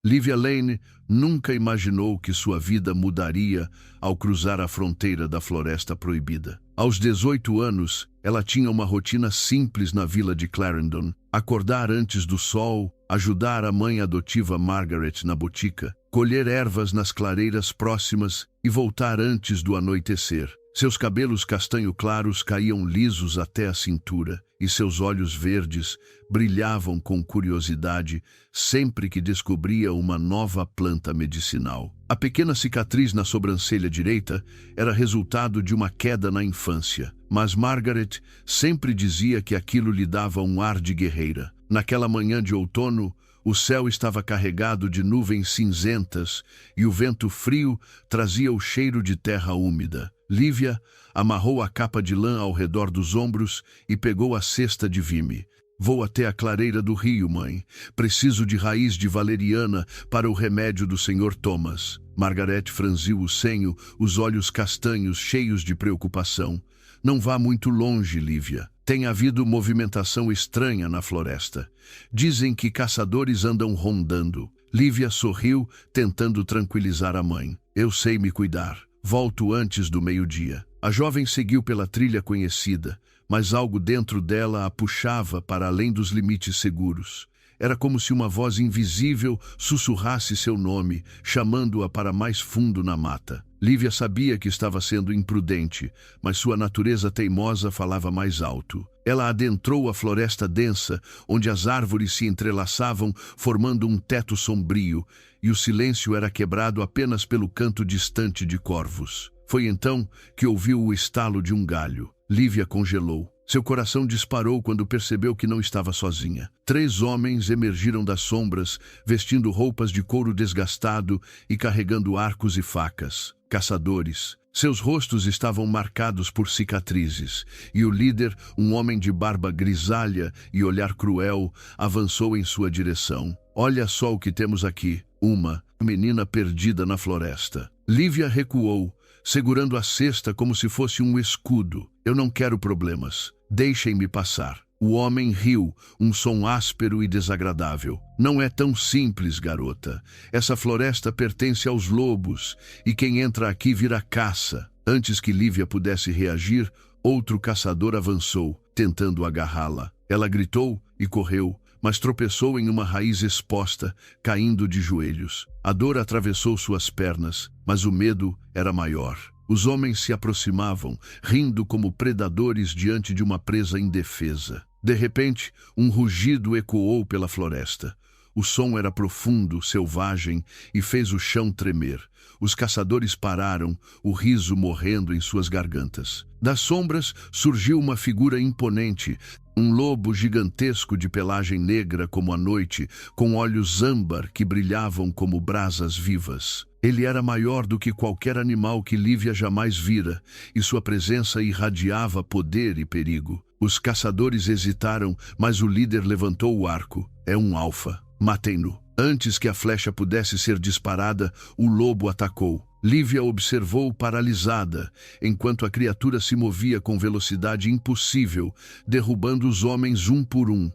Lívia Lane nunca imaginou que sua vida mudaria ao cruzar a fronteira da Floresta Proibida. Aos 18 anos, ela tinha uma rotina simples na vila de Clarendon: acordar antes do sol, ajudar a mãe adotiva Margaret na botica, colher ervas nas clareiras próximas e voltar antes do anoitecer. Seus cabelos castanho claros caíam lisos até a cintura e seus olhos verdes brilhavam com curiosidade sempre que descobria uma nova planta medicinal. A pequena cicatriz na sobrancelha direita era resultado de uma queda na infância, mas Margaret sempre dizia que aquilo lhe dava um ar de guerreira. Naquela manhã de outono, o céu estava carregado de nuvens cinzentas e o vento frio trazia o cheiro de terra úmida. Lívia amarrou a capa de lã ao redor dos ombros e pegou a cesta de vime. Vou até a clareira do rio, mãe. Preciso de raiz de valeriana para o remédio do Sr. Thomas. Margaret franziu o senho, os olhos castanhos cheios de preocupação. Não vá muito longe, Lívia. Tem havido movimentação estranha na floresta. Dizem que caçadores andam rondando. Lívia sorriu, tentando tranquilizar a mãe. Eu sei me cuidar. Volto antes do meio-dia. A jovem seguiu pela trilha conhecida, mas algo dentro dela a puxava para além dos limites seguros. Era como se uma voz invisível sussurrasse seu nome, chamando-a para mais fundo na mata. Lívia sabia que estava sendo imprudente, mas sua natureza teimosa falava mais alto. Ela adentrou a floresta densa, onde as árvores se entrelaçavam, formando um teto sombrio, e o silêncio era quebrado apenas pelo canto distante de corvos. Foi então que ouviu o estalo de um galho. Lívia congelou. Seu coração disparou quando percebeu que não estava sozinha. 3 homens emergiram das sombras, vestindo roupas de couro desgastado e carregando arcos e facas. Caçadores. Seus rostos estavam marcados por cicatrizes, e o líder, um homem de barba grisalha e olhar cruel, avançou em sua direção. Olha só o que temos aqui. Uma menina perdida na floresta. Lívia recuou, segurando a cesta como se fosse um escudo. Eu não quero problemas. Deixem-me passar. O homem riu, um som áspero e desagradável. Não é tão simples, garota. Essa floresta pertence aos lobos, e quem entra aqui vira caça. Antes que Lívia pudesse reagir, outro caçador avançou, tentando agarrá-la. Ela gritou e correu, mas tropeçou em uma raiz exposta, caindo de joelhos. A dor atravessou suas pernas, mas o medo era maior. Os homens se aproximavam, rindo como predadores diante de uma presa indefesa. De repente, um rugido ecoou pela floresta. O som era profundo, selvagem, e fez o chão tremer. Os caçadores pararam, o riso morrendo em suas gargantas. Das sombras surgiu uma figura imponente, um lobo gigantesco de pelagem negra como a noite, com olhos âmbar que brilhavam como brasas vivas. Ele era maior do que qualquer animal que Lívia jamais vira, e sua presença irradiava poder e perigo. Os caçadores hesitaram, mas o líder levantou o arco. É um alfa. Matem-no. Antes que a flecha pudesse ser disparada, o lobo atacou. Lívia observou paralisada, enquanto a criatura se movia com velocidade impossível, derrubando os homens um por um.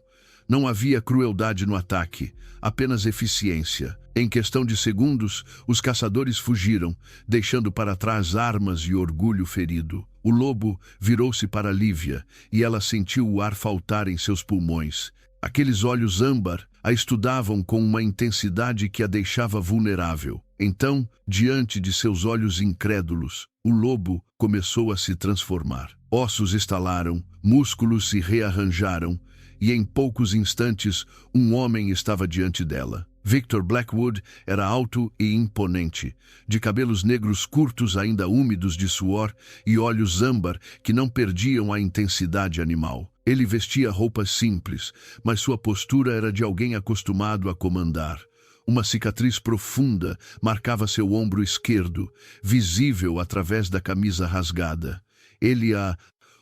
Não havia crueldade no ataque, apenas eficiência. Em questão de segundos, os caçadores fugiram, deixando para trás armas e orgulho ferido. O lobo virou-se para Lívia, e ela sentiu o ar faltar em seus pulmões. Aqueles olhos âmbar a estudavam com uma intensidade que a deixava vulnerável. Então, diante de seus olhos incrédulos, o lobo começou a se transformar. Ossos estalaram, músculos se rearranjaram, e em poucos instantes, um homem estava diante dela. Victor Blackwood era alto e imponente, de cabelos negros curtos ainda úmidos de suor e olhos âmbar que não perdiam a intensidade animal. Ele vestia roupas simples, mas sua postura era de alguém acostumado a comandar. Uma cicatriz profunda marcava seu ombro esquerdo, visível através da camisa rasgada. Ele a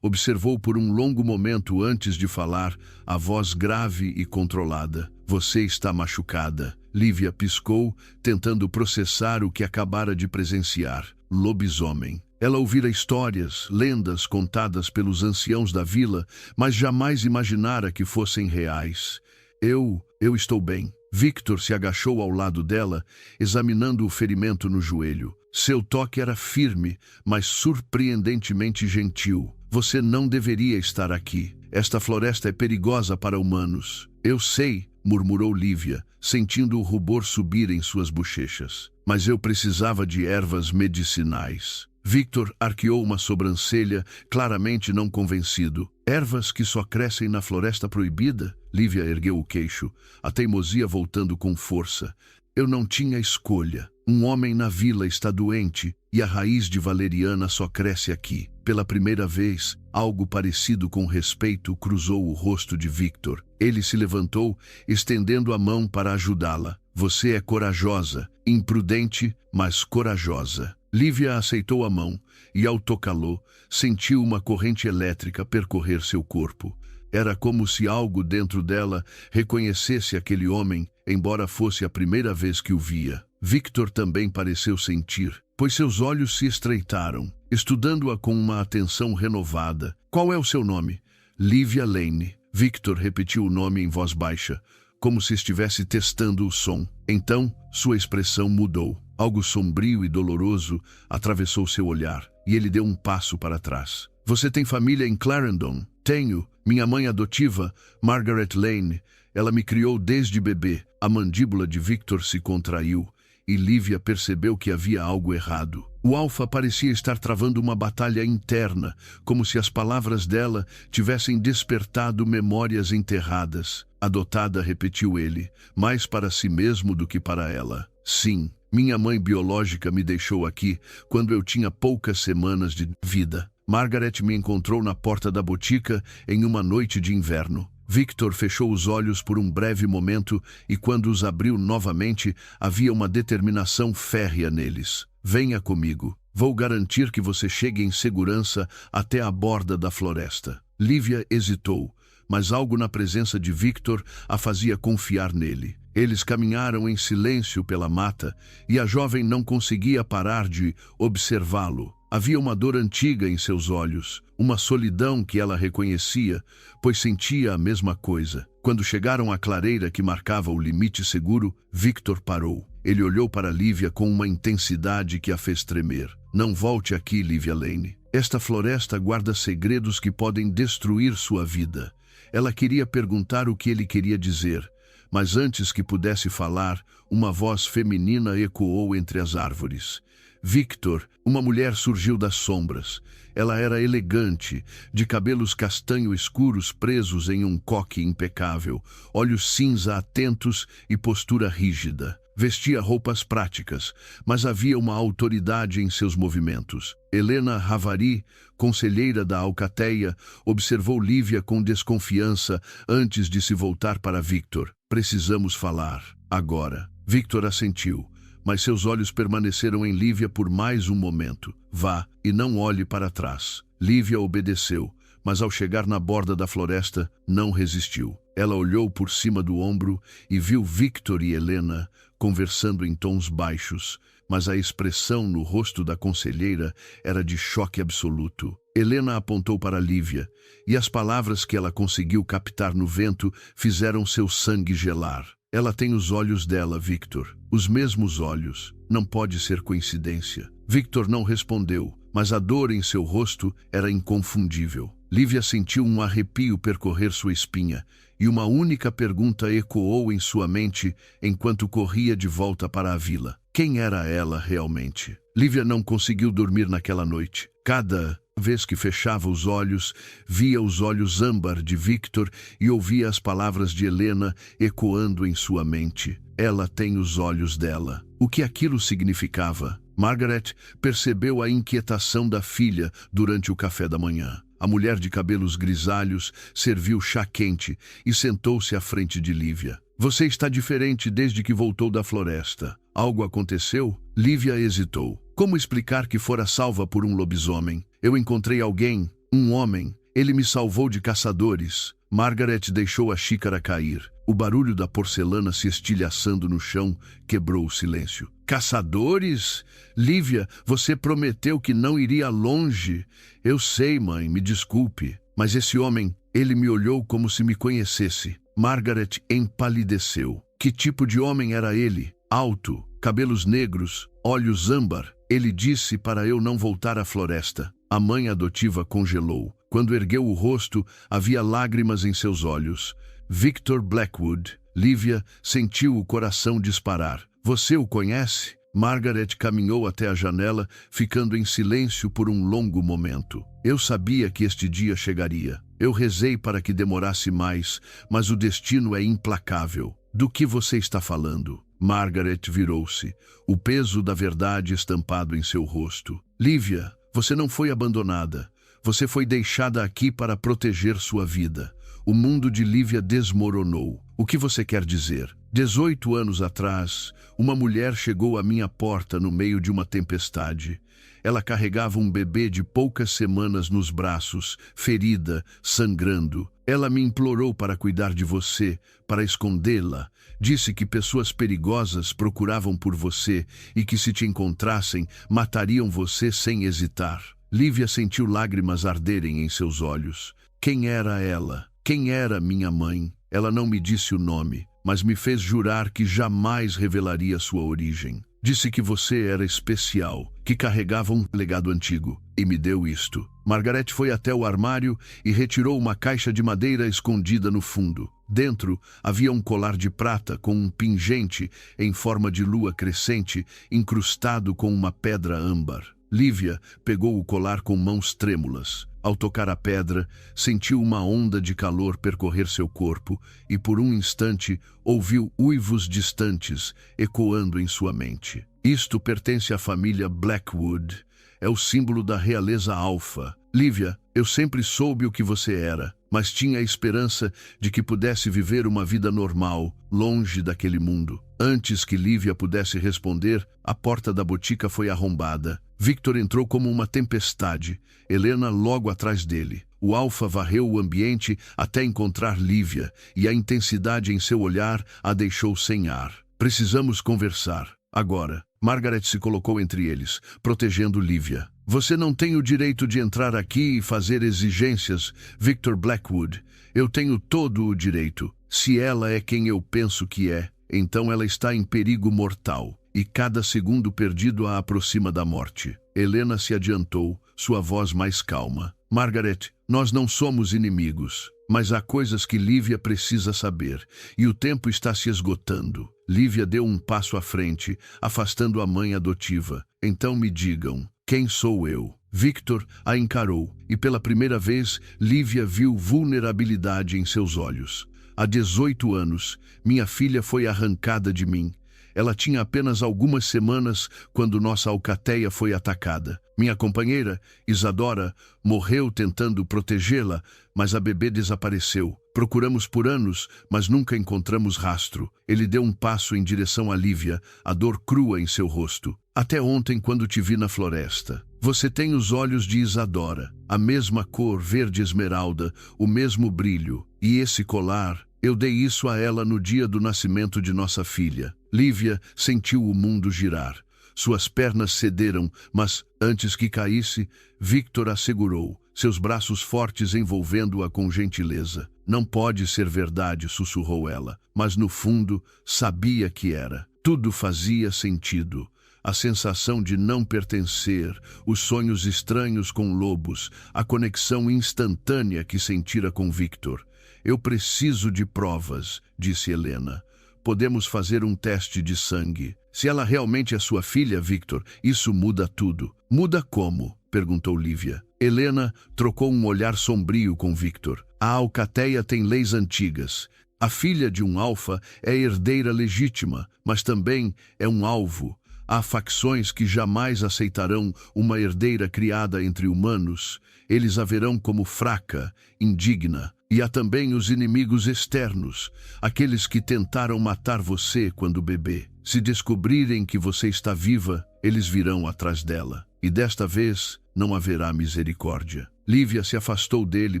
observou por um longo momento antes de falar, a voz grave e controlada. Você está machucada. Lívia piscou, tentando processar o que acabara de presenciar. Lobisomem. Ela ouvira histórias, lendas contadas pelos anciãos da vila, mas jamais imaginara que fossem reais. Eu estou bem. Victor se agachou ao lado dela, examinando o ferimento no joelho. Seu toque era firme, mas surpreendentemente gentil. Você não deveria estar aqui. Esta floresta é perigosa para humanos. Eu sei, murmurou Lívia, sentindo o rubor subir em suas bochechas. Mas eu precisava de ervas medicinais. Victor arqueou uma sobrancelha, claramente não convencido. Ervas que só crescem na floresta proibida? Lívia ergueu o queixo, a teimosia voltando com força. Eu não tinha escolha. Um homem na vila está doente e a raiz de valeriana só cresce aqui. Pela primeira vez, algo parecido com respeito cruzou o rosto de Victor. Ele se levantou, estendendo a mão para ajudá-la. Você é corajosa, imprudente, mas corajosa. Lívia aceitou a mão e, ao tocá-lo, sentiu uma corrente elétrica percorrer seu corpo. Era como se algo dentro dela reconhecesse aquele homem, embora fosse a primeira vez que o via. Victor também pareceu sentir, pois seus olhos se estreitaram, estudando-a com uma atenção renovada. Qual é o seu nome? Lívia Lane. Victor repetiu o nome em voz baixa, como se estivesse testando o som. Então, sua expressão mudou. Algo sombrio e doloroso atravessou seu olhar, e ele deu um passo para trás. Você tem família em Clarendon? Tenho. Minha mãe adotiva, Margaret Lane. Ela me criou desde bebê. A mandíbula de Victor se contraiu, e Lívia percebeu que havia algo errado. O Alfa parecia estar travando uma batalha interna, como se as palavras dela tivessem despertado memórias enterradas. Adotada, repetiu ele, mais para si mesmo do que para ela. Sim, minha mãe biológica me deixou aqui quando eu tinha poucas semanas de vida. Margaret me encontrou na porta da botica em uma noite de inverno. Victor fechou os olhos por um breve momento e, quando os abriu novamente, havia uma determinação férrea neles. Venha comigo. Vou garantir que você chegue em segurança até a borda da floresta. Lívia hesitou, mas algo na presença de Victor a fazia confiar nele. Eles caminharam em silêncio pela mata e a jovem não conseguia parar de observá-lo. Havia uma dor antiga em seus olhos, uma solidão que ela reconhecia, pois sentia a mesma coisa. Quando chegaram à clareira que marcava o limite seguro, Victor parou. Ele olhou para Lívia com uma intensidade que a fez tremer. Não volte aqui, Lívia Lane. Esta floresta guarda segredos que podem destruir sua vida. Ela queria perguntar o que ele queria dizer, mas antes que pudesse falar, uma voz feminina ecoou entre as árvores. Victor, uma mulher surgiu das sombras. Ela era elegante, de cabelos castanho escuros presos em um coque impecável, olhos cinza atentos e postura rígida. Vestia roupas práticas, mas havia uma autoridade em seus movimentos. Helena Ravari, conselheira da Alcateia, observou Lívia com desconfiança antes de se voltar para Victor. Precisamos falar, agora. Victor assentiu, mas seus olhos permaneceram em Lívia por mais um momento. Vá e não olhe para trás. Lívia obedeceu, mas ao chegar na borda da floresta, não resistiu. Ela olhou por cima do ombro e viu Victor e Helena conversando em tons baixos, mas a expressão no rosto da conselheira era de choque absoluto. Helena apontou para Lívia, e as palavras que ela conseguiu captar no vento fizeram seu sangue gelar. Ela tem os olhos dela, Victor. Os mesmos olhos. Não pode ser coincidência. Victor não respondeu, mas a dor em seu rosto era inconfundível. Lívia sentiu um arrepio percorrer sua espinha, e uma única pergunta ecoou em sua mente enquanto corria de volta para a vila. Quem era ela realmente? Lívia não conseguiu dormir naquela noite. Cada vez que fechava os olhos, via os olhos âmbar de Victor e ouvia as palavras de Helena ecoando em sua mente. Ela tem os olhos dela. O que aquilo significava? Margaret percebeu a inquietação da filha durante o café da manhã. A mulher de cabelos grisalhos serviu chá quente e sentou-se à frente de Lívia. Você está diferente desde que voltou da floresta. Algo aconteceu? Lívia hesitou. Como explicar que fora salva por um lobisomem? Eu encontrei alguém, um homem. Ele me salvou de caçadores. Margaret deixou a xícara cair. O barulho da porcelana se estilhaçando no chão quebrou o silêncio. Caçadores? Lívia, você prometeu que não iria longe. Eu sei, mãe, me desculpe. Mas esse homem, ele me olhou como se me conhecesse. Margaret empalideceu. Que tipo de homem era ele? Alto, cabelos negros, olhos âmbar. Ele disse para eu não voltar à floresta. A mãe adotiva congelou. Quando ergueu o rosto, havia lágrimas em seus olhos. Victor Blackwood. Lívia sentiu o coração disparar. Você o conhece? Margaret caminhou até a janela, ficando em silêncio por um longo momento. Eu sabia que este dia chegaria. Eu rezei para que demorasse mais, mas o destino é implacável. Do que você está falando? Margaret virou-se, o peso da verdade estampado em seu rosto. Lívia, você não foi abandonada. Você foi deixada aqui para proteger sua vida. O mundo de Lívia desmoronou. O que você quer dizer? 18 anos atrás, uma mulher chegou à minha porta no meio de uma tempestade. Ela carregava um bebê de poucas semanas nos braços, ferida, sangrando. Ela me implorou para cuidar de você, para escondê-la. Disse que pessoas perigosas procuravam por você e que, se te encontrassem, matariam você sem hesitar. Lívia sentiu lágrimas arderem em seus olhos. Quem era ela? Quem era minha mãe? Ela não me disse o nome, mas me fez jurar que jamais revelaria sua origem. Disse que você era especial, que carregava um legado antigo, e me deu isto. Margaret foi até o armário e retirou uma caixa de madeira escondida no fundo. Dentro havia um colar de prata com um pingente em forma de lua crescente, incrustado com uma pedra âmbar. Lívia pegou o colar com mãos trêmulas. Ao tocar a pedra, sentiu uma onda de calor percorrer seu corpo e, por um instante, ouviu uivos distantes ecoando em sua mente. Isto pertence à família Blackwood. É o símbolo da realeza alfa. Lívia, eu sempre soube o que você era, mas tinha a esperança de que pudesse viver uma vida normal, longe daquele mundo. Antes que Lívia pudesse responder, a porta da botica foi arrombada. Victor entrou como uma tempestade, Helena logo atrás dele. O alfa varreu o ambiente até encontrar Lívia, e a intensidade em seu olhar a deixou sem ar. Precisamos conversar. Agora. Margaret se colocou entre eles, protegendo Lívia. Você não tem o direito de entrar aqui e fazer exigências, Victor Blackwood. Eu tenho todo o direito. Se ela é quem eu penso que é, então ela está em perigo mortal, e cada segundo perdido a aproxima da morte. Helena se adiantou, sua voz mais calma. Margaret, nós não somos inimigos, mas há coisas que Lívia precisa saber, e o tempo está se esgotando. Lívia deu um passo à frente, afastando a mãe adotiva. Então me digam, quem sou eu? Victor a encarou, e pela primeira vez, Lívia viu vulnerabilidade em seus olhos. Há 18 anos, minha filha foi arrancada de mim. Ela tinha apenas algumas semanas quando nossa alcateia foi atacada. Minha companheira, Isadora, morreu tentando protegê-la, mas a bebê desapareceu. Procuramos por anos, mas nunca encontramos rastro. Ele deu um passo em direção a Lívia, a dor crua em seu rosto. Até ontem, quando te vi na floresta. Você tem os olhos de Isadora, a mesma cor verde esmeralda, o mesmo brilho. E esse colar, eu dei isso a ela no dia do nascimento de nossa filha. Lívia sentiu o mundo girar. Suas pernas cederam, mas, antes que caísse, Victor a segurou, seus braços fortes envolvendo-a com gentileza. Não pode ser verdade, sussurrou ela, mas no fundo sabia que era. Tudo fazia sentido. A sensação de não pertencer, os sonhos estranhos com lobos, a conexão instantânea que sentira com Victor. Eu preciso de provas, disse Helena. Podemos fazer um teste de sangue. Se ela realmente é sua filha, Victor, isso muda tudo. Muda como? Perguntou Lívia. Helena trocou um olhar sombrio com Victor. A alcateia tem leis antigas. A filha de um alfa é herdeira legítima, mas também é um alvo. Há facções que jamais aceitarão uma herdeira criada entre humanos. Eles a verão como fraca, indigna. E há também os inimigos externos, aqueles que tentaram matar você quando bebê. Se descobrirem que você está viva, eles virão atrás dela. E desta vez não haverá misericórdia. Lívia se afastou dele,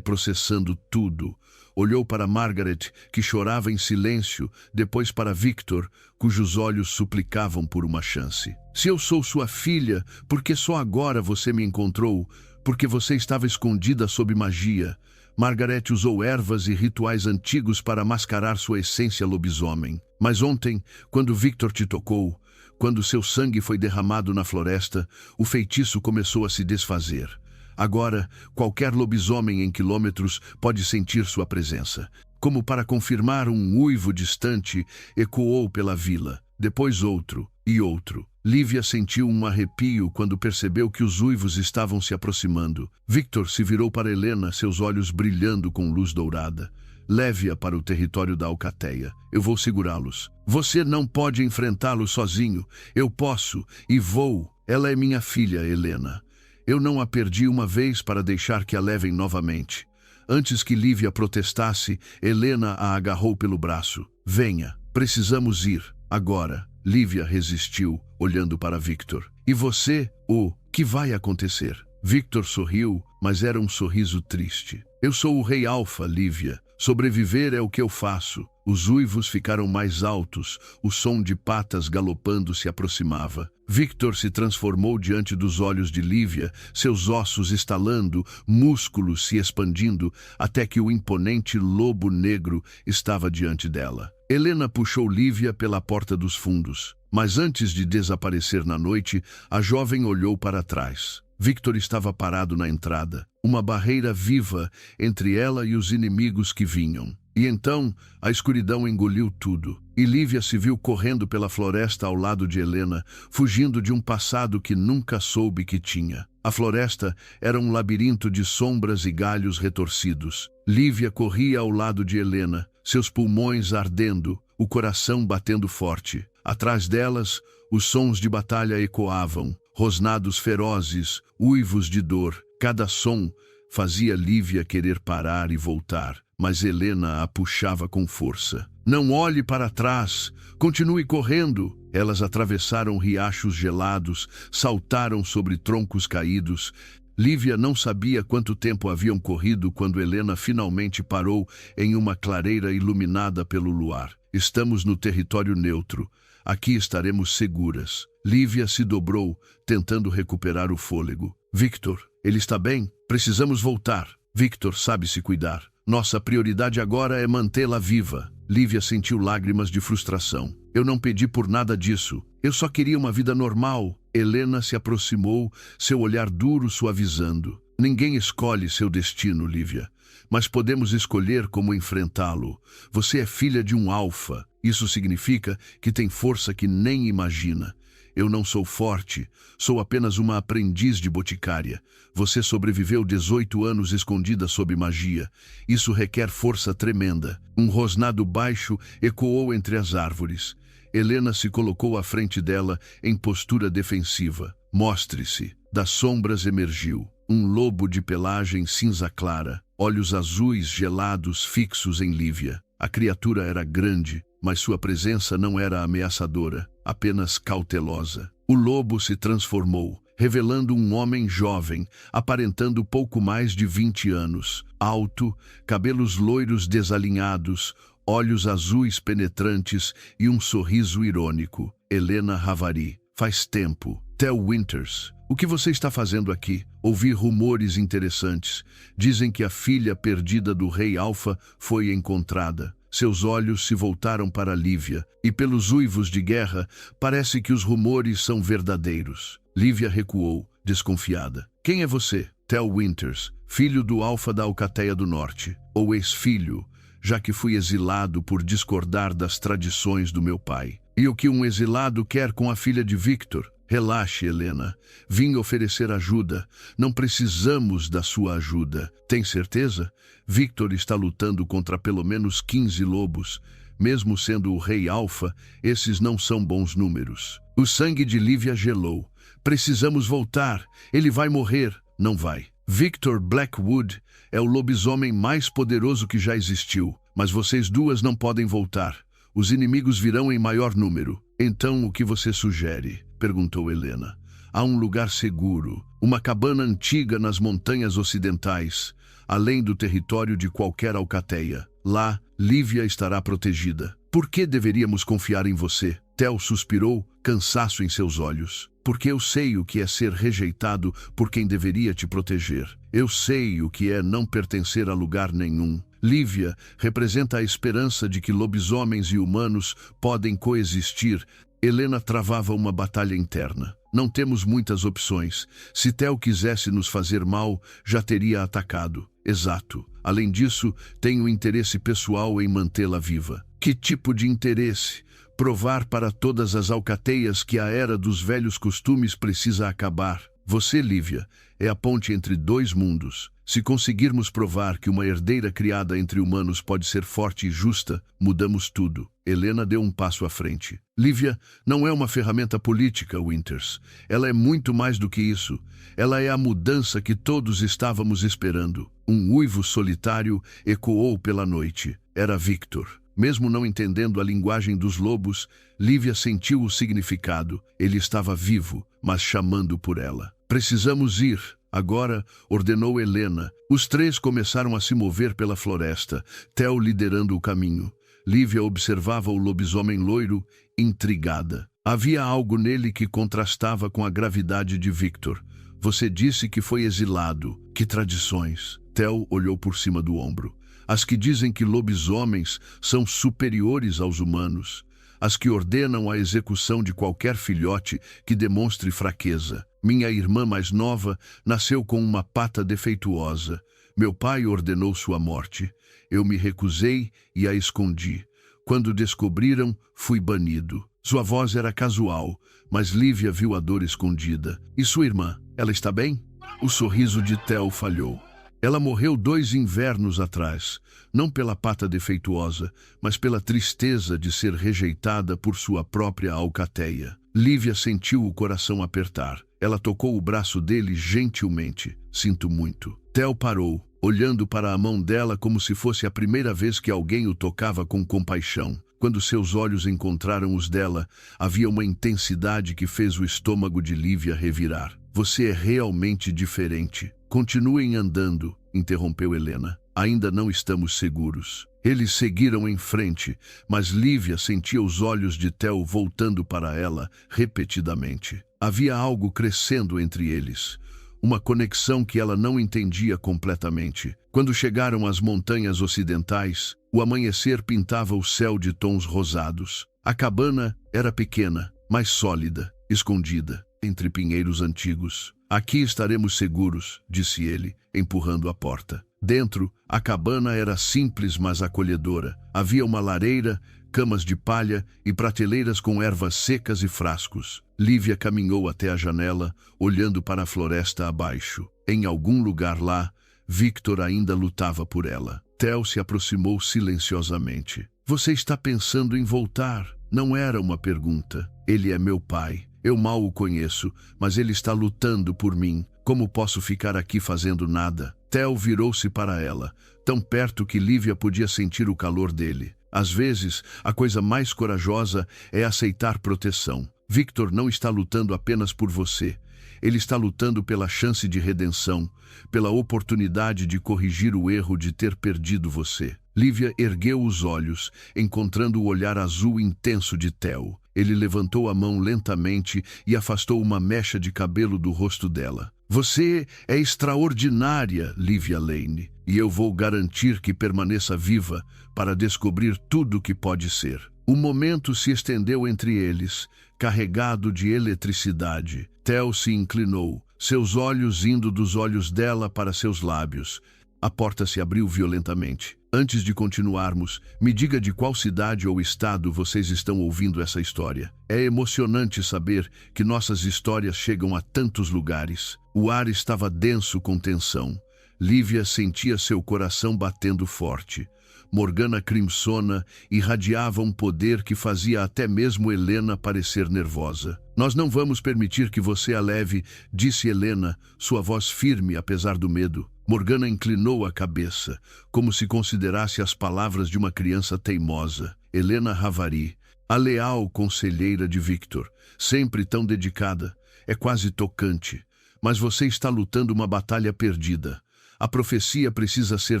processando tudo. Olhou para Margaret, que chorava em silêncio, depois para Victor, cujos olhos suplicavam por uma chance. Se eu sou sua filha, por que só agora você me encontrou? Porque você estava escondida sob magia. Margaret usou ervas e rituais antigos para mascarar sua essência lobisomem. Mas ontem, quando Victor te tocou, quando seu sangue foi derramado na floresta, o feitiço começou a se desfazer. Agora, qualquer lobisomem em quilômetros pode sentir sua presença. Como para confirmar, um uivo distante ecoou pela vila. Depois outro e outro. Lívia sentiu um arrepio quando percebeu que os uivos estavam se aproximando. Victor se virou para Helena, seus olhos brilhando com luz dourada. Leve-a para o território da Alcateia. Eu vou segurá-los. Você não pode enfrentá-los sozinho. Eu posso e vou. Ela é minha filha, Helena. Eu não a perdi uma vez para deixar que a levem novamente. Antes que Lívia protestasse, Helena a agarrou pelo braço. Venha, precisamos ir, agora. Lívia resistiu, olhando para Victor. E você, o que vai acontecer? Victor sorriu, mas era um sorriso triste. Eu sou o Rei Alfa, Lívia. Sobreviver é o que eu faço. Os uivos ficaram mais altos, o som de patas galopando se aproximava. Victor se transformou diante dos olhos de Lívia, seus ossos estalando, músculos se expandindo, até que o imponente lobo negro estava diante dela. Helena puxou Lívia pela porta dos fundos, mas antes de desaparecer na noite, a jovem olhou para trás. Victor estava parado na entrada, uma barreira viva entre ela e os inimigos que vinham. E então, a escuridão engoliu tudo, e Lívia se viu correndo pela floresta ao lado de Helena, fugindo de um passado que nunca soube que tinha. A floresta era um labirinto de sombras e galhos retorcidos. Lívia corria ao lado de Helena, seus pulmões ardendo, o coração batendo forte. Atrás delas, os sons de batalha ecoavam, rosnados ferozes, uivos de dor. Cada som fazia Lívia querer parar e voltar, mas Helena a puxava com força. Não olhe para trás, continue correndo. Elas atravessaram riachos gelados, saltaram sobre troncos caídos. Lívia não sabia quanto tempo haviam corrido quando Helena finalmente parou em uma clareira iluminada pelo luar. Estamos no território neutro. Aqui estaremos seguras. Lívia se dobrou, tentando recuperar o fôlego. Victor, ele está bem? Precisamos voltar. Victor sabe se cuidar. Nossa prioridade agora é mantê-la viva. Lívia sentiu lágrimas de frustração. Eu não pedi por nada disso. Eu só queria uma vida normal. Helena se aproximou, seu olhar duro suavizando. Ninguém escolhe seu destino, Lívia. Mas podemos escolher como enfrentá-lo. Você é filha de um alfa. Isso significa que tem força que nem imagina. Eu não sou forte, sou apenas uma aprendiz de boticária. Você sobreviveu 18 anos escondida sob magia. Isso requer força tremenda. Um rosnado baixo ecoou entre as árvores. Helena se colocou à frente dela em postura defensiva. Mostre-se. Das sombras emergiu. Um lobo de pelagem cinza clara, olhos azuis gelados fixos em Lívia. A criatura era grande, mas sua presença não era ameaçadora, apenas cautelosa. O lobo se transformou, revelando um homem jovem, aparentando pouco mais de 20 anos. Alto, cabelos loiros desalinhados, olhos azuis penetrantes e um sorriso irônico. Helena Ravari. Faz tempo. Tel Winters. O que você está fazendo aqui? Ouvi rumores interessantes. Dizem que a filha perdida do Rei Alfa foi encontrada. Seus olhos se voltaram para Lívia, e pelos uivos de guerra, parece que os rumores são verdadeiros. Lívia recuou, desconfiada. Quem é você? Tel Winters, filho do Alfa da Alcateia do Norte, ou ex-filho, já que fui exilado por discordar das tradições do meu pai. E o que um exilado quer com a filha de Victor? Relaxe, Helena. Vim oferecer ajuda. Não precisamos da sua ajuda. Tem certeza? Victor está lutando contra pelo menos 15 lobos. Mesmo sendo o Rei Alfa, esses não são bons números. O sangue de Lívia gelou. Precisamos voltar. Ele vai morrer. Não vai. Victor Blackwood é o lobisomem mais poderoso que já existiu. Mas vocês duas não podem voltar. Os inimigos virão em maior número. Então, o que você sugere? Perguntou Helena. Há um lugar seguro, uma cabana antiga nas montanhas ocidentais, além do território de qualquer alcateia. Lá, Lívia estará protegida. Por que deveríamos confiar em você? Theo suspirou, cansaço em seus olhos. Porque eu sei o que é ser rejeitado por quem deveria te proteger. Eu sei o que é não pertencer a lugar nenhum. Lívia representa a esperança de que lobisomens e humanos podem coexistir. Helena travava uma batalha interna. Não temos muitas opções. Se Theo quisesse nos fazer mal, já teria atacado. Exato. Além disso, tenho interesse pessoal em mantê-la viva. Que tipo de interesse? Provar para todas as alcateias que a era dos velhos costumes precisa acabar. Você, Lívia, é a ponte entre dois mundos. Se conseguirmos provar que uma herdeira criada entre humanos pode ser forte e justa, mudamos tudo. Helena deu um passo à frente. Lívia não é uma ferramenta política, Winters. Ela é muito mais do que isso. Ela é a mudança que todos estávamos esperando. Um uivo solitário ecoou pela noite. Era Victor. Mesmo não entendendo a linguagem dos lobos, Lívia sentiu o significado. Ele estava vivo, mas chamando por ela. Precisamos ir. Agora, ordenou Helena. Os três começaram a se mover pela floresta, Theo liderando o caminho. Lívia observava o lobisomem loiro, intrigada. Havia algo nele que contrastava com a gravidade de Victor. Você disse que foi exilado. Que tradições? Theo olhou por cima do ombro. As que dizem que lobisomens são superiores aos humanos. As que ordenam a execução de qualquer filhote que demonstre fraqueza. Minha irmã mais nova nasceu com uma pata defeituosa. Meu pai ordenou sua morte. Eu me recusei e a escondi. Quando descobriram, fui banido. Sua voz era casual, mas Lívia viu a dor escondida. E sua irmã? Ela está bem? O sorriso de Theo falhou. Ela morreu 2 invernos atrás, não pela pata defeituosa, mas pela tristeza de ser rejeitada por sua própria alcateia. Lívia sentiu o coração apertar. Ela tocou o braço dele gentilmente. Sinto muito. Theo parou, olhando para a mão dela como se fosse a primeira vez que alguém o tocava com compaixão. Quando seus olhos encontraram os dela, havia uma intensidade que fez o estômago de Lívia revirar. Você é realmente diferente. Continuem andando, interrompeu Helena. Ainda não estamos seguros. Eles seguiram em frente, mas Lívia sentia os olhos de Theo voltando para ela repetidamente. Havia algo crescendo entre eles. Uma conexão que ela não entendia completamente. Quando chegaram às montanhas ocidentais, o amanhecer pintava o céu de tons rosados. A cabana era pequena, mas sólida, escondida, entre pinheiros antigos. Aqui estaremos seguros, disse ele, empurrando a porta. Dentro, a cabana era simples, mas acolhedora. Havia uma lareira, camas de palha e prateleiras com ervas secas e frascos. Lívia caminhou até a janela, olhando para a floresta abaixo. Em algum lugar lá, Victor ainda lutava por ela. Theo se aproximou silenciosamente. Você está pensando em voltar? Não era uma pergunta. Ele é meu pai. Eu mal o conheço, mas ele está lutando por mim. Como posso ficar aqui fazendo nada? Theo virou-se para ela, tão perto que Lívia podia sentir o calor dele. Às vezes, a coisa mais corajosa é aceitar proteção. Victor não está lutando apenas por você. Ele está lutando pela chance de redenção, pela oportunidade de corrigir o erro de ter perdido você. Lívia ergueu os olhos, encontrando o olhar azul intenso de Theo. Ele levantou a mão lentamente e afastou uma mecha de cabelo do rosto dela. Você é extraordinária, Lívia Lane, e eu vou garantir que permaneça viva para descobrir tudo o que pode ser. O momento se estendeu entre eles, carregado de eletricidade. Theo se inclinou, seus olhos indo dos olhos dela para seus lábios. A porta se abriu violentamente. Antes de continuarmos, me diga de qual cidade ou estado vocês estão ouvindo essa história. É emocionante saber que nossas histórias chegam a tantos lugares. O ar estava denso com tensão. Lívia sentia seu coração batendo forte. Morgana Crimsona irradiava um poder que fazia até mesmo Helena parecer nervosa. Nós não vamos permitir que você a leve, disse Helena, sua voz firme apesar do medo. Morgana inclinou a cabeça, como se considerasse as palavras de uma criança teimosa. Helena Ravari, a leal conselheira de Victor, sempre tão dedicada, é quase tocante. Mas você está lutando uma batalha perdida. A profecia precisa ser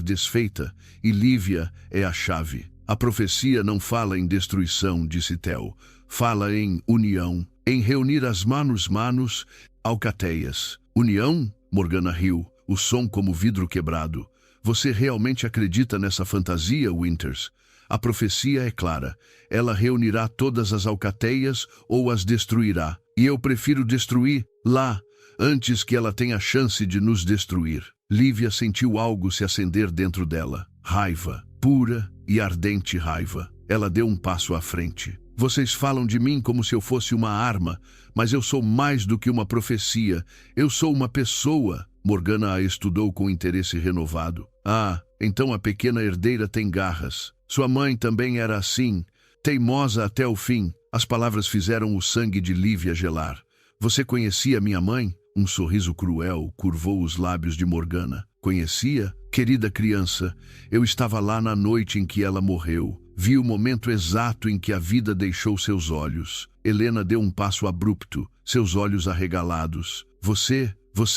desfeita e Lívia é a chave. A profecia não fala em destruição, disse Theo. fala em união, em reunir as manos, alcateias. União? Morgana riu, o som como vidro quebrado. Você realmente acredita nessa fantasia, Winters? A profecia é clara. Ela reunirá todas as alcateias ou as destruirá. E eu prefiro destruir lá, antes que ela tenha chance de nos destruir. Lívia sentiu algo se acender dentro dela. Raiva, pura e ardente raiva. Ela deu um passo à frente. Vocês falam de mim como se eu fosse uma arma, mas eu sou mais do que uma profecia. Eu sou uma pessoa. Morgana a estudou com interesse renovado. Ah, então a pequena herdeira tem garras. Sua mãe também era assim, teimosa até o fim. As palavras fizeram o sangue de Lívia gelar. Você conhecia minha mãe? Um sorriso cruel curvou os lábios de Morgana. Conhecia? Querida criança, eu estava lá na noite em que ela morreu. Vi o momento exato em que a vida deixou seus olhos. Helena deu um passo abrupto, seus olhos arregalados. Você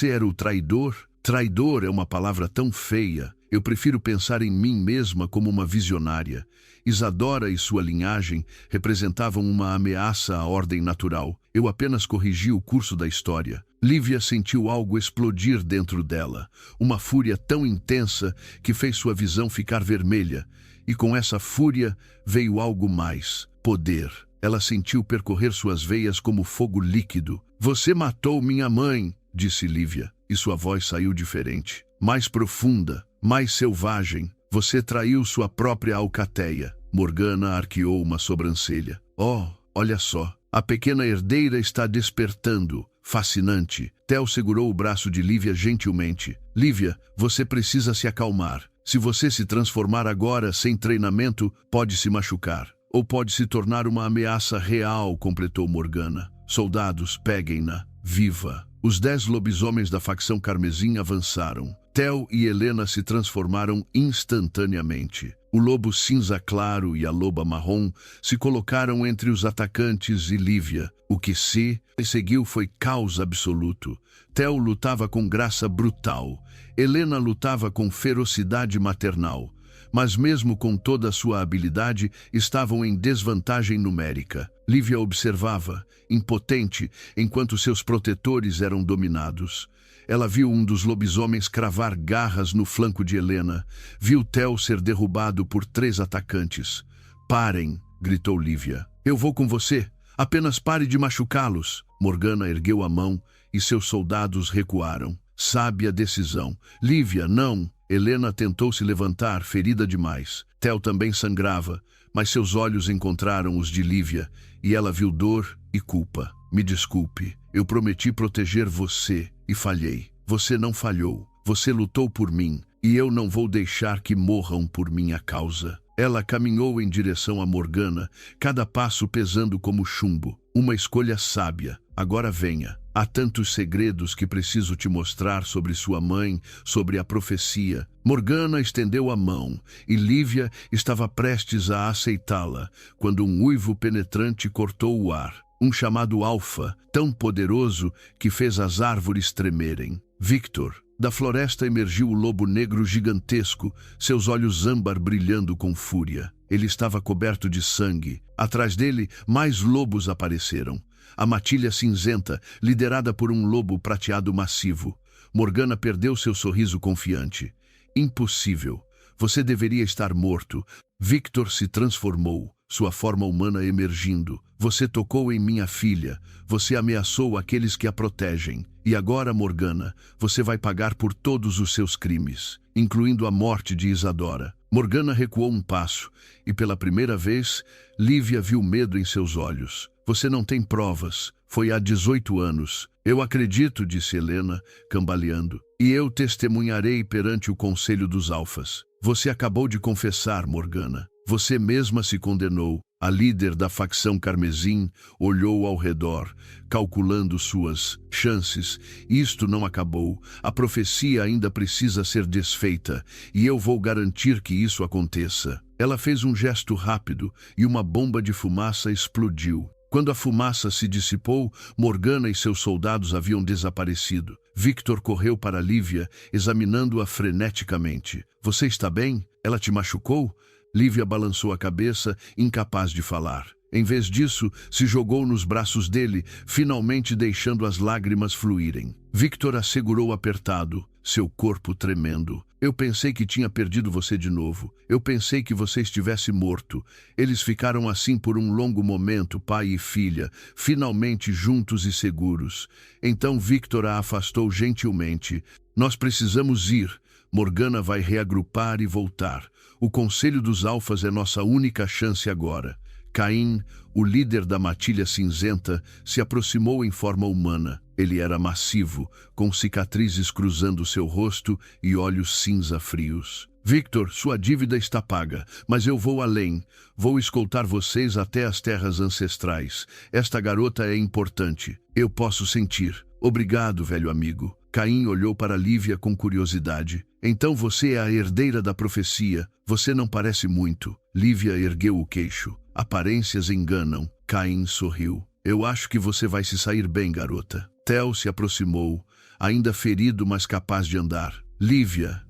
era o traidor? Traidor é uma palavra tão feia. Eu prefiro pensar em mim mesma como uma visionária. Isadora e sua linhagem representavam uma ameaça à ordem natural. Eu apenas corrigi o curso da história. Lívia sentiu algo explodir dentro dela. Uma fúria tão intensa que fez sua visão ficar vermelha. E com essa fúria veio algo mais. Poder. Ela sentiu percorrer suas veias como fogo líquido. Você matou minha mãe, disse Lívia. E sua voz saiu diferente. Mais profunda, mais selvagem. Você traiu sua própria alcateia. Morgana arqueou uma sobrancelha. Oh, olha só. A pequena herdeira está despertando. Fascinante. Theo segurou o braço de Lívia gentilmente. Lívia, você precisa se acalmar. Se você se transformar agora sem treinamento, pode se machucar. Ou pode se tornar uma ameaça real, completou Morgana. Soldados, peguem-na. Viva. Os 10 lobisomens da facção Carmesim avançaram. Theo e Helena se transformaram instantaneamente. O lobo cinza claro e a loba marrom se colocaram entre os atacantes e Lívia. O que se seguiu foi caos absoluto. Theo lutava com graça brutal. Helena lutava com ferocidade maternal. Mas mesmo com toda a sua habilidade, estavam em desvantagem numérica. Lívia observava, impotente, enquanto seus protetores eram dominados. Ela viu um dos lobisomens cravar garras no flanco de Helena. Viu Theo ser derrubado por 3 atacantes. Parem, gritou Lívia. Eu vou com você. Apenas pare de machucá-los. Morgana ergueu a mão e seus soldados recuaram. Sábia decisão. Lívia, não. Helena tentou se levantar, ferida demais. Theo também sangrava, mas seus olhos encontraram os de Lívia e ela viu dor e culpa. Me desculpe, eu prometi proteger você e falhei. Você não falhou. Você lutou por mim e eu não vou deixar que morram por minha causa. Ela caminhou em direção a Morgana, cada passo pesando como chumbo. Uma escolha sábia. Agora venha. Há tantos segredos que preciso te mostrar sobre sua mãe, sobre a profecia. Morgana estendeu a mão e Lívia estava prestes a aceitá-la, quando um uivo penetrante cortou o ar. Um chamado alfa, tão poderoso que fez as árvores tremerem. Victor. Da floresta emergiu o lobo negro gigantesco, seus olhos âmbar brilhando com fúria. Ele estava coberto de sangue. Atrás dele, mais lobos apareceram. A matilha cinzenta, liderada por um lobo prateado massivo. Morgana perdeu seu sorriso confiante. Impossível. Você deveria estar morto. Victor se transformou, sua forma humana emergindo. Você tocou em minha filha. Você ameaçou aqueles que a protegem. E agora, Morgana, você vai pagar por todos os seus crimes, incluindo a morte de Isadora. Morgana recuou um passo, e pela primeira vez, Lívia viu medo em seus olhos. Você não tem provas. Foi há 18 anos. Eu acredito, disse Helena, cambaleando. E eu testemunharei perante o Conselho dos Alfas. Você acabou de confessar, Morgana. Você mesma se condenou. A líder da facção Carmesim olhou ao redor, calculando suas chances. Isto não acabou. A profecia ainda precisa ser desfeita, e eu vou garantir que isso aconteça. Ela fez um gesto rápido, e uma bomba de fumaça explodiu. Quando a fumaça se dissipou, Morgana e seus soldados haviam desaparecido. Victor correu para Lívia, examinando-a freneticamente. Você está bem? Ela te machucou? Lívia balançou a cabeça, incapaz de falar. Em vez disso, se jogou nos braços dele, finalmente deixando as lágrimas fluírem. Victor a segurou apertado, seu corpo tremendo. Eu pensei que tinha perdido você de novo. Eu pensei que você estivesse morto. Eles ficaram assim por um longo momento, pai e filha, finalmente juntos e seguros. Então Victor a afastou gentilmente. Nós precisamos ir. Morgana vai reagrupar e voltar. O Conselho dos Alfas é nossa única chance agora. Caim, o líder da matilha cinzenta, se aproximou em forma humana. Ele era massivo, com cicatrizes cruzando seu rosto e olhos cinza frios. Victor, sua dívida está paga, mas eu vou além. Vou escoltar vocês até as terras ancestrais. Esta garota é importante. Eu posso sentir. Obrigado, velho amigo. Caim olhou para Lívia com curiosidade. Então você é a herdeira da profecia. Você não parece muito. Lívia ergueu o queixo. Aparências enganam. Caim sorriu. Eu acho que você vai se sair bem, garota. Theo se aproximou, ainda ferido, mas capaz de andar. Lívia,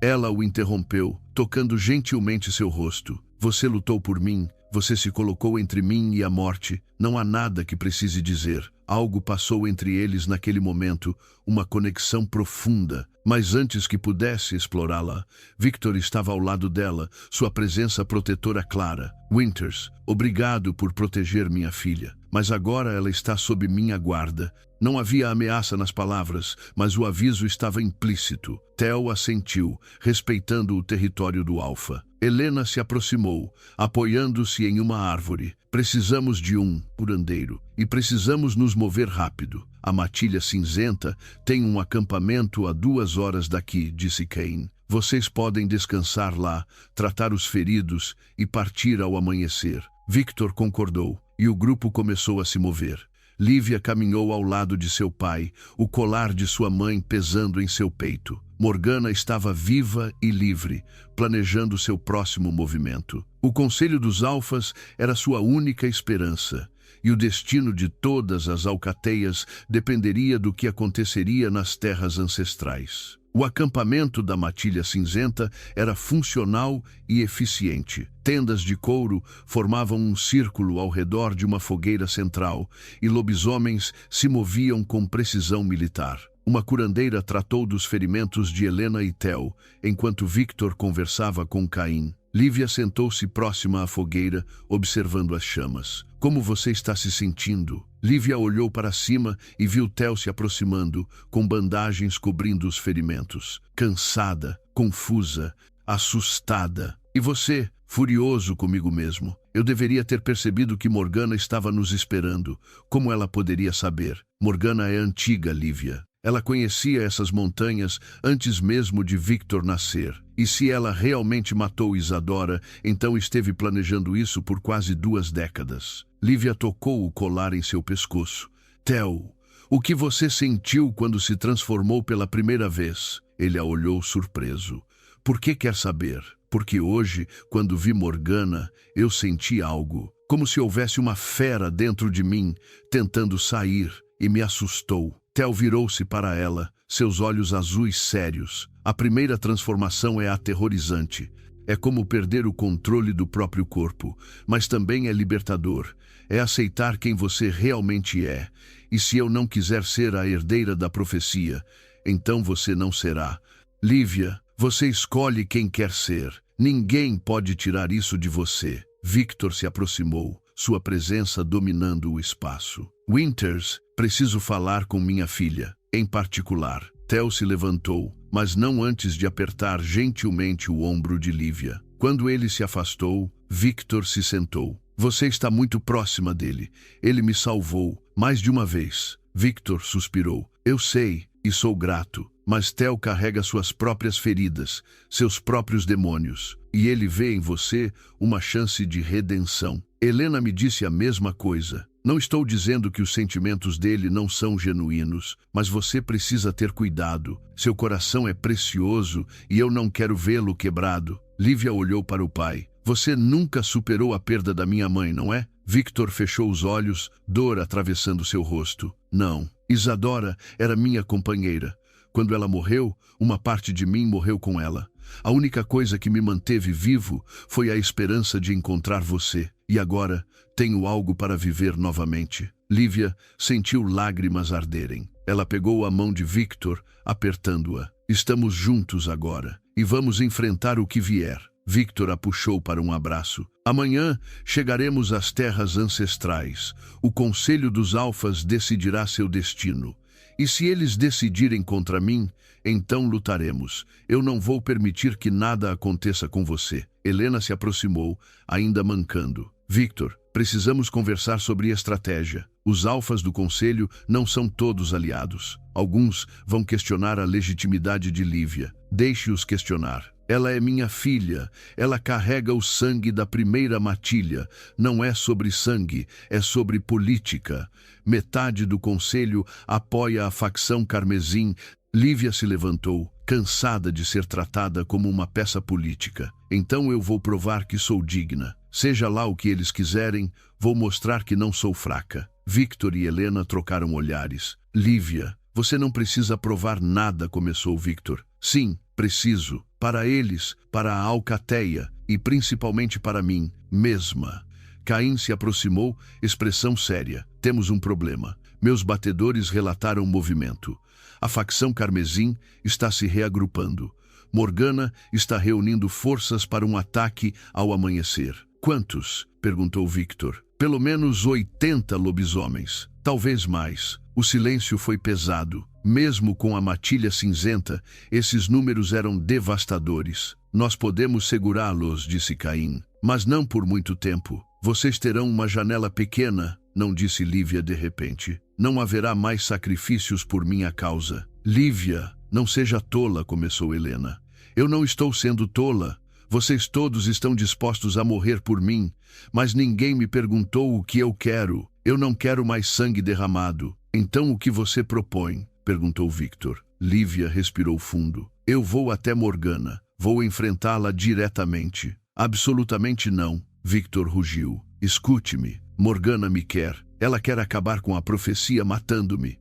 Ela o interrompeu, tocando gentilmente seu rosto. Você lutou por mim. Você se colocou entre mim e a morte. Não há nada que precise dizer. Algo passou entre eles naquele momento, uma conexão profunda. Mas antes que pudesse explorá-la, Victor estava ao lado dela, sua presença protetora clara. Winters, obrigado por proteger minha filha. Mas agora ela está sob minha guarda. Não havia ameaça nas palavras, mas o aviso estava implícito. Theo assentiu, respeitando o território do Alfa. Helena se aproximou, apoiando-se em uma árvore. Precisamos de um curandeiro e precisamos nos mover rápido. A matilha cinzenta tem um acampamento a 2 horas daqui, disse Cain. Vocês podem descansar lá, tratar os feridos e partir ao amanhecer. Victor concordou e o grupo começou a se mover. Lívia caminhou ao lado de seu pai, o colar de sua mãe pesando em seu peito. Morgana estava viva e livre, planejando seu próximo movimento. O Conselho dos Alfas era sua única esperança, e o destino de todas as alcateias dependeria do que aconteceria nas terras ancestrais. O acampamento da matilha cinzenta era funcional e eficiente. Tendas de couro formavam um círculo ao redor de uma fogueira central, e lobisomens se moviam com precisão militar. Uma curandeira tratou dos ferimentos de Helena e Theo, enquanto Victor conversava com Caim. Lívia sentou-se próxima à fogueira, observando as chamas. Como você está se sentindo? Lívia olhou para cima e viu Theo se aproximando, com bandagens cobrindo os ferimentos. Cansada, confusa, assustada. E você? Furioso comigo mesmo. Eu deveria ter percebido que Morgana estava nos esperando. Como ela poderia saber? Morgana é antiga, Lívia. Ela conhecia essas montanhas antes mesmo de Victor nascer. E se ela realmente matou Isadora, então esteve planejando isso por quase 2 décadas. Lívia tocou o colar em seu pescoço. Theo, o que você sentiu quando se transformou pela primeira vez? Ele a olhou surpreso. Por que quer saber? Porque hoje, quando vi Morgana, eu senti algo. Como se houvesse uma fera dentro de mim, tentando sair, e me assustou. Theo virou-se para ela, seus olhos azuis sérios. A primeira transformação é aterrorizante. É como perder o controle do próprio corpo, mas também é libertador. É aceitar quem você realmente é. E se eu não quiser ser a herdeira da profecia, então você não será. Lívia, você escolhe quem quer ser. Ninguém pode tirar isso de você. Victor se aproximou, sua presença dominando o espaço. Winters, preciso falar com minha filha, em particular. Theo se levantou, mas não antes de apertar gentilmente o ombro de Lívia. Quando ele se afastou, Victor se sentou. Você está muito próxima dele. Ele me salvou, mais de uma vez. Victor suspirou. Eu sei, e sou grato. Mas Theo carrega suas próprias feridas, seus próprios demônios. E ele vê em você uma chance de redenção. Helena me disse a mesma coisa. Não estou dizendo que os sentimentos dele não são genuínos, mas você precisa ter cuidado. Seu coração é precioso e eu não quero vê-lo quebrado. Lívia olhou para o pai. Você nunca superou a perda da minha mãe, não é? Victor fechou os olhos, dor atravessando seu rosto. Não. Isadora era minha companheira. Quando ela morreu, uma parte de mim morreu com ela. A única coisa que me manteve vivo foi a esperança de encontrar você. E agora tenho algo para viver novamente. Lívia sentiu lágrimas arderem. Ela pegou a mão de Victor, apertando-a. Estamos juntos agora e vamos enfrentar o que vier. Victor a puxou para um abraço. Amanhã chegaremos às terras ancestrais. O Conselho dos Alfas decidirá seu destino. E se eles decidirem contra mim, então lutaremos. Eu não vou permitir que nada aconteça com você. Helena se aproximou, ainda mancando. Victor, precisamos conversar sobre estratégia. Os alfas do Conselho não são todos aliados. Alguns vão questionar a legitimidade de Lívia. Deixe-os questionar. Ela é minha filha. Ela carrega o sangue da primeira matilha. Não é sobre sangue, é sobre política. Metade do Conselho apoia a facção Carmesim. Lívia se levantou, cansada de ser tratada como uma peça política. Então eu vou provar que sou digna. Seja lá o que eles quiserem, vou mostrar que não sou fraca. Victor e Helena trocaram olhares. Lívia, você não precisa provar nada, começou Victor. Sim, preciso. Para eles, para a Alcateia e principalmente para mim, mesma. Caim se aproximou, expressão séria. Temos um problema. Meus batedores relataram movimento. A facção Carmesim está se reagrupando. Morgana está reunindo forças para um ataque ao amanhecer. Quantos? Perguntou Victor. Pelo menos 80 lobisomens. Talvez mais. O silêncio foi pesado. Mesmo com a matilha cinzenta, esses números eram devastadores. Nós podemos segurá-los, disse Caim. Mas não por muito tempo. Vocês terão uma janela pequena, não disse Lívia de repente. Não haverá mais sacrifícios por minha causa. Lívia, não seja tola, começou Helena. Eu não estou sendo tola. Vocês todos estão dispostos a morrer por mim, mas ninguém me perguntou o que eu quero. Eu não quero mais sangue derramado. Então o que você propõe? Perguntou Victor. Lívia respirou fundo. Eu vou até Morgana. Vou enfrentá-la diretamente. Absolutamente não. Victor rugiu. Escute-me. Morgana me quer. Ela quer acabar com a profecia matando-me.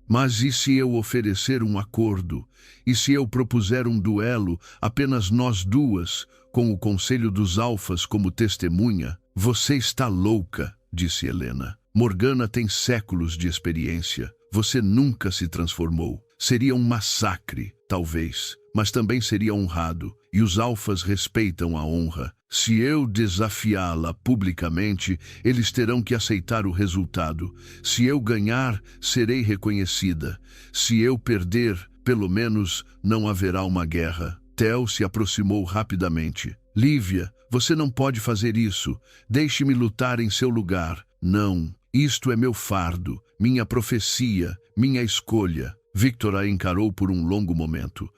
Mas e se eu oferecer um acordo? E se eu propuser um duelo, apenas nós duas, com o Conselho dos Alfas como testemunha? Você está louca, disse Helena. Morgana tem séculos de experiência. Você nunca se transformou. Seria um massacre, talvez, mas também seria honrado, e os alfas respeitam a honra. Se eu desafiá-la publicamente, eles terão que aceitar o resultado. Se eu ganhar, serei reconhecida. Se eu perder, pelo menos não haverá uma guerra. Theo se aproximou rapidamente. Lívia, você não pode fazer isso. Deixe-me lutar em seu lugar. Não, isto é meu fardo, minha profecia, minha escolha. Victor a encarou por um longo momento.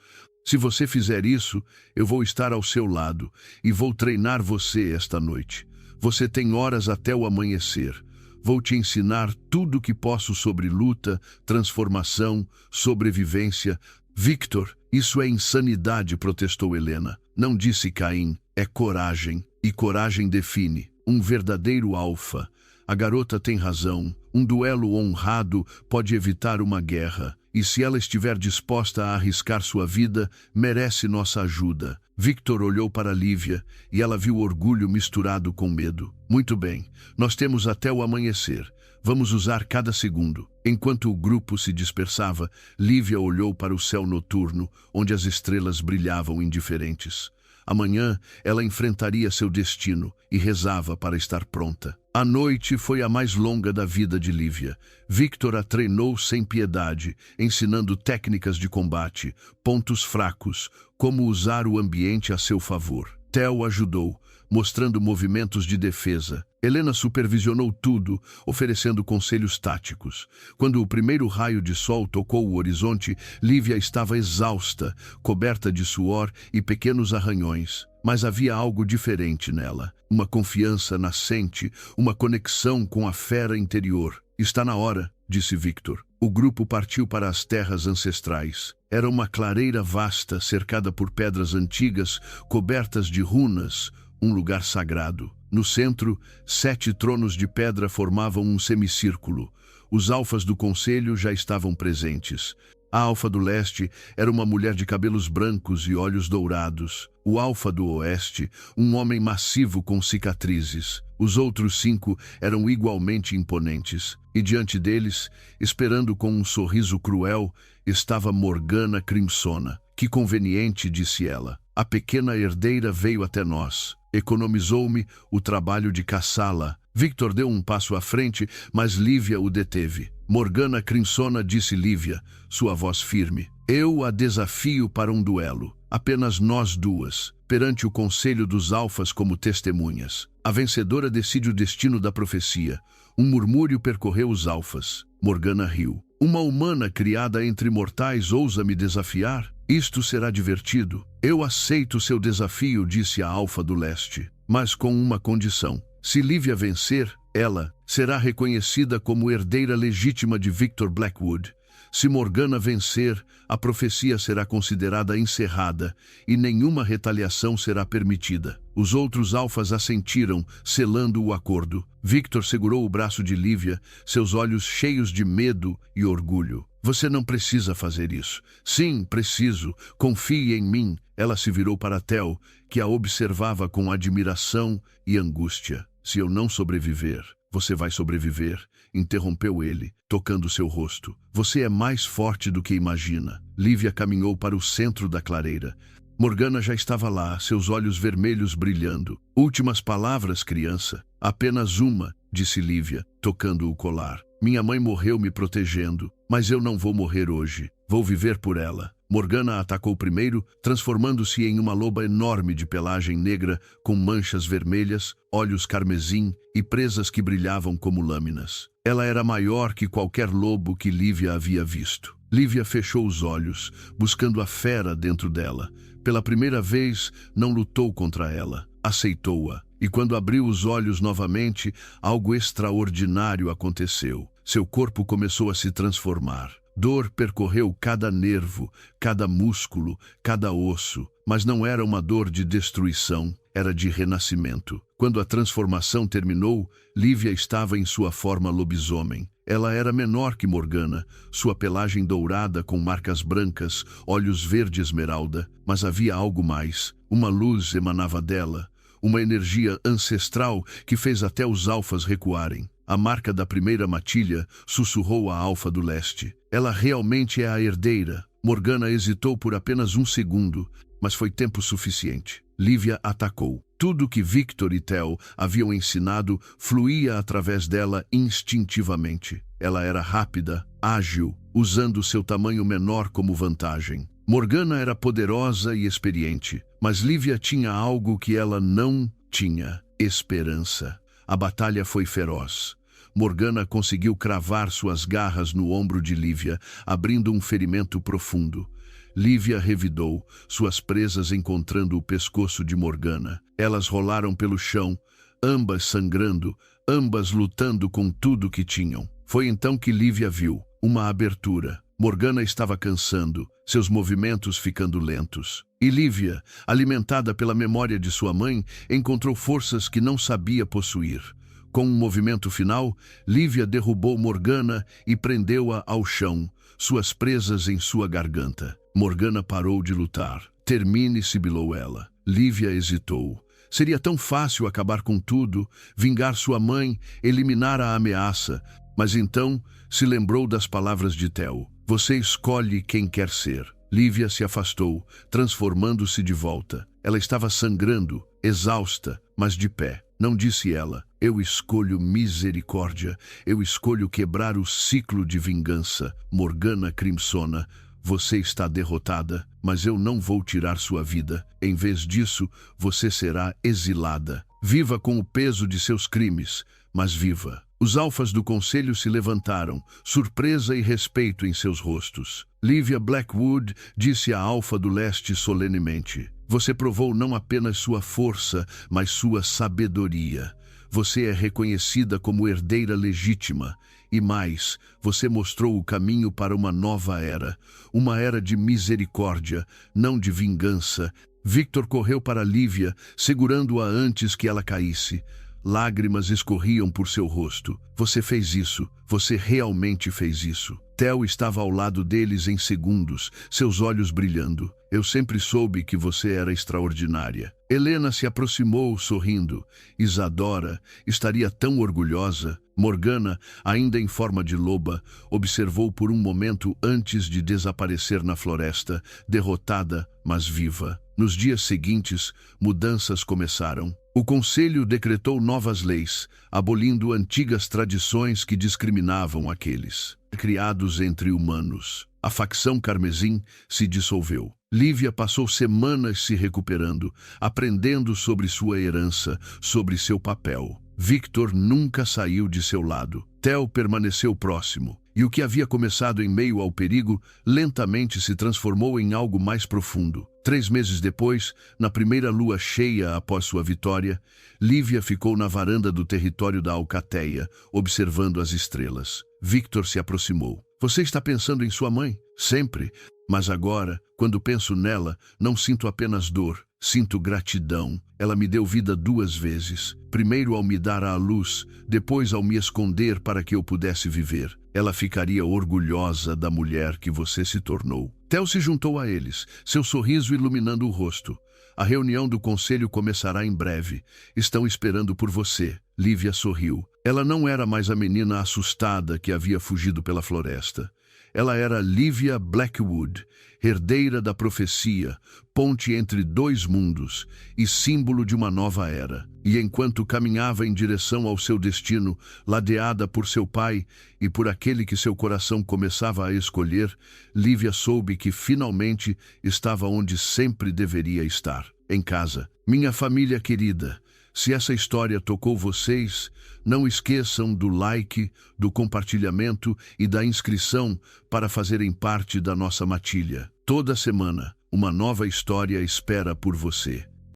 Se você fizer isso, eu vou estar ao seu lado e vou treinar você esta noite. Você tem horas até o amanhecer. Vou te ensinar tudo o que posso sobre luta, transformação, sobrevivência. Victor, isso é insanidade, protestou Helena. Não disse Caim, é coragem, e coragem define. Um verdadeiro alfa. A garota tem razão. Um duelo honrado pode evitar uma guerra. E se ela estiver disposta a arriscar sua vida, merece nossa ajuda. Victor olhou para Lívia e ela viu orgulho misturado com medo. Muito bem, nós temos até o amanhecer. Vamos usar cada segundo. Enquanto o grupo se dispersava, Lívia olhou para o céu noturno, onde as estrelas brilhavam indiferentes. Amanhã ela enfrentaria seu destino e rezava para estar pronta. A noite foi a mais longa da vida de Lívia. Victor a treinou sem piedade, ensinando técnicas de combate, pontos fracos, como usar o ambiente a seu favor. Theo ajudou, mostrando movimentos de defesa. Helena supervisionou tudo, oferecendo conselhos táticos. Quando o primeiro raio de sol tocou o horizonte, Lívia estava exausta, coberta de suor e pequenos arranhões. Mas havia algo diferente nela. Uma confiança nascente, uma conexão com a fera interior. Está na hora, disse Victor. O grupo partiu para as terras ancestrais. Era uma clareira vasta, cercada por pedras antigas, cobertas de runas, um lugar sagrado. No centro, 7 tronos de pedra formavam um semicírculo. Os alfas do conselho já estavam presentes. A Alfa do Leste era uma mulher de cabelos brancos e olhos dourados. O Alfa do Oeste, um homem massivo com cicatrizes. Os outros 5 eram igualmente imponentes. E diante deles, esperando com um sorriso cruel, estava Morgana Crimsona. Que conveniente, disse ela. A pequena herdeira veio até nós. Economizou-me o trabalho de caçá-la. Victor deu um passo à frente, mas Lívia o deteve. Morgana Crimsona, disse Lívia, sua voz firme. Eu a desafio para um duelo. Apenas nós duas, perante o conselho dos alfas como testemunhas. A vencedora decide o destino da profecia. Um murmúrio percorreu os alfas. Morgana riu. Uma humana criada entre mortais ousa me desafiar? Isto será divertido. Eu aceito seu desafio, disse a Alfa do Leste, mas com uma condição. Se Lívia vencer, ela será reconhecida como herdeira legítima de Victor Blackwood. Se Morgana vencer, a profecia será considerada encerrada e nenhuma retaliação será permitida. Os outros alfas assentiram, selando o acordo. Victor segurou o braço de Lívia, seus olhos cheios de medo e orgulho. Você não precisa fazer isso. Sim, preciso. Confie em mim. Ela se virou para Tel, que a observava com admiração e angústia. Se eu não sobreviver, você vai sobreviver, interrompeu ele, tocando seu rosto. Você é mais forte do que imagina. Lívia caminhou para o centro da clareira. Morgana já estava lá, seus olhos vermelhos brilhando. Últimas palavras, criança. Apenas uma, disse Lívia, tocando o colar. Minha mãe morreu me protegendo, mas eu não vou morrer hoje. Vou viver por ela. Morgana atacou primeiro, transformando-se em uma loba enorme de pelagem negra, com manchas vermelhas, olhos carmesim e presas que brilhavam como lâminas. Ela era maior que qualquer lobo que Lívia havia visto. Lívia fechou os olhos, buscando a fera dentro dela. Pela primeira vez, não lutou contra ela, aceitou-a. E quando abriu os olhos novamente, algo extraordinário aconteceu. Seu corpo começou a se transformar. Dor percorreu cada nervo, cada músculo, cada osso, mas não era uma dor de destruição, era de renascimento. Quando a transformação terminou, Lívia estava em sua forma lobisomem. Ela era menor que Morgana, sua pelagem dourada com marcas brancas, olhos verde esmeralda, mas havia algo mais. Uma luz emanava dela, uma energia ancestral que fez até os alfas recuarem. A marca da primeira matilha sussurrou a Alfa do Leste. Ela realmente é a herdeira. Morgana hesitou por apenas um segundo, mas foi tempo suficiente. Lívia atacou. Tudo que Victor e Tel haviam ensinado fluía através dela instintivamente. Ela era rápida, ágil, usando seu tamanho menor como vantagem. Morgana era poderosa e experiente, mas Lívia tinha algo que ela não tinha: esperança. A batalha foi feroz. Morgana conseguiu cravar suas garras no ombro de Lívia, abrindo um ferimento profundo. Lívia revidou, suas presas encontrando o pescoço de Morgana. Elas rolaram pelo chão, ambas sangrando, ambas lutando com tudo que tinham. Foi então que Lívia viu uma abertura. Morgana estava cansando, seus movimentos ficando lentos. E Lívia, alimentada pela memória de sua mãe, encontrou forças que não sabia possuir. Com um movimento final, Lívia derrubou Morgana e prendeu-a ao chão, suas presas em sua garganta. Morgana parou de lutar. Termine, sibilou ela. Lívia hesitou. Seria tão fácil acabar com tudo, vingar sua mãe, eliminar a ameaça. Mas então se lembrou das palavras de Tel. Você escolhe quem quer ser. Lívia se afastou, transformando-se de volta. Ela estava sangrando, exausta, mas de pé. Não disse ela: eu escolho misericórdia, eu escolho quebrar o ciclo de vingança. Morgana Crimsona, você está derrotada, mas eu não vou tirar sua vida. Em vez disso, você será exilada. Viva com o peso de seus crimes, mas viva. Os alfas do conselho se levantaram, surpresa e respeito em seus rostos. Lívia Blackwood disse à Alfa do Leste solenemente: você provou não apenas sua força, mas sua sabedoria. Você é reconhecida como herdeira legítima. E mais, você mostrou o caminho para uma nova era de misericórdia, não de vingança. Victor correu para Lívia, segurando-a antes que ela caísse. Lágrimas escorriam por seu rosto. Você fez isso. Você realmente fez isso. Theo estava ao lado deles em segundos, seus olhos brilhando. Eu sempre soube que você era extraordinária. Helena se aproximou, sorrindo. Isadora estaria tão orgulhosa. Morgana, ainda em forma de loba, observou por um momento antes de desaparecer na floresta, derrotada, mas viva. Nos dias seguintes, mudanças começaram. O Conselho decretou novas leis, abolindo antigas tradições que discriminavam aqueles criados entre humanos. A facção Carmesim se dissolveu. Lívia passou semanas se recuperando, aprendendo sobre sua herança, sobre seu papel. Victor nunca saiu de seu lado. Theo permaneceu próximo. E o que havia começado em meio ao perigo, lentamente se transformou em algo mais profundo. 3 meses depois, na primeira lua cheia após sua vitória, Lívia ficou na varanda do território da Alcateia, observando as estrelas. Victor se aproximou. Você está pensando em sua mãe? Sempre. Mas agora, quando penso nela, não sinto apenas dor. Sinto gratidão. Ela me deu vida 2 vezes. Primeiro ao me dar à luz, depois ao me esconder para que eu pudesse viver. Ela ficaria orgulhosa da mulher que você se tornou. Theo se juntou a eles, seu sorriso iluminando o rosto. A reunião do conselho começará em breve. Estão esperando por você. Lívia sorriu. Ela não era mais a menina assustada que havia fugido pela floresta. Ela era Lívia Blackwood, herdeira da profecia, ponte entre 2 mundos e símbolo de uma nova era. E enquanto caminhava em direção ao seu destino, ladeada por seu pai e por aquele que seu coração começava a escolher, Lívia soube que finalmente estava onde sempre deveria estar, em casa. Minha família querida, se essa história tocou vocês, não esqueçam do like, do compartilhamento e da inscrição para fazerem parte da nossa matilha. Toda semana, uma nova história espera por você.